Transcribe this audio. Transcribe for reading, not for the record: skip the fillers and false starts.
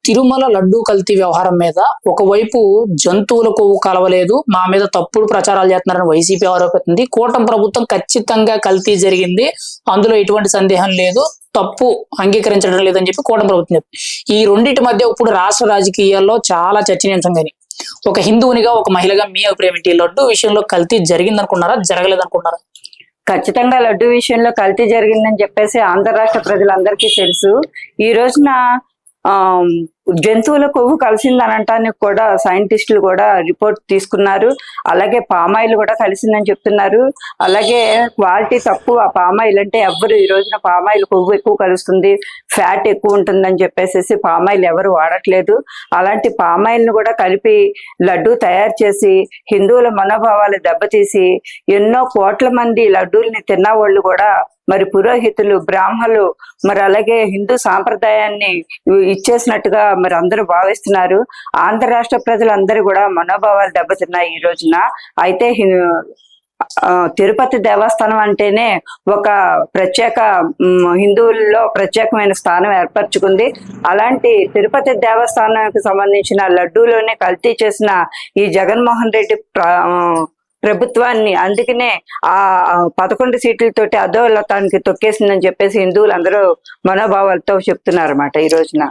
తిరుమల లడ్డూ కల్తీ వ్యవహారం మీద ఒకవైపు జంతువుల కొవ్వు కలవలేదు, మా మీద తప్పుడు ప్రచారాలు చేస్తున్నారని వైసీపీ ఆరోపిస్తుంది. కూటమి ప్రభుత్వం ఖచ్చితంగా కల్తీ జరిగింది, అందులో ఎటువంటి సందేహం లేదు, తప్పు అంగీకరించడం లేదని చెప్పి కూటమి ప్రభుత్వం చెప్పింది. ఈ రెండింటి మధ్య ఇప్పుడు రాష్ట్ర రాజకీయాల్లో చాలా చర్చనీయాంశంగాని ఒక హిందువునిగా ఒక మహిళగా మీ అభిప్రాయం ఏంటి? లడ్డూ విషయంలో కల్తీ జరిగిందనుకున్నారా, జరగలేదనుకున్నారా? ఖచ్చితంగా లడ్డు విషయంలో కల్తీ జరిగిందని చెప్పేసి ఆంధ్ర రాష్ట్ర ప్రజలందరికీ తెలుసు. ఈ రోజున జంతువుల కొవ్వు కలిసిందని అనటానికి కూడా సైంటిస్టులు కూడా రిపోర్ట్ తీసుకున్నారు. అలాగే పామాయిల్ కూడా కలిసిందని చెప్తున్నారు. అలాగే క్వాలిటీ తక్కువ పామాయిల్ అంటే ఎవరు ఈ రోజున పామాయిల్ కొవ్వు ఎక్కువ కలుస్తుంది, ఫ్యాట్ ఎక్కువ ఉంటుందని చెప్పేసి పామాయిల్ ఎవరు వాడట్లేదు. అలాంటి పామాయిల్ ను కూడా కలిపి లడ్డు తయారు చేసి హిందువుల మనోభావాలు దెబ్బతీసి ఎన్నో కోట్ల మంది లడ్డూల్ని తిన్నవాళ్ళు కూడా మరి పురోహితులు, బ్రాహ్మణులు, మరి అలాగే హిందూ సాంప్రదాయాన్ని ఇచ్చేసినట్టుగా మరి అందరూ భావిస్తున్నారు. ఆంధ్ర రాష్ట్ర ప్రజలందరూ కూడా మనోభావాలు దెబ్బతిన్నాయి ఈ రోజున. అయితే తిరుపతి దేవస్థానం అంటేనే ఒక ప్రత్యేక హిందువుల్లో ప్రత్యేకమైన స్థానం ఏర్పరచుకుంది. అలాంటి తిరుపతి దేవస్థానానికి సంబంధించిన లడ్డూలోనే కల్తీ చేసిన ఈ జగన్మోహన్ రెడ్డి ప్రభుత్వాన్ని అందుకనే ఆ 11 సీట్లతోటి అధోలోకానికి తొక్కేసిందని చెప్పేసి హిందువులు అందరూ మనోభావాలతో చెప్తున్నారు అన్నమాట ఈ రోజున.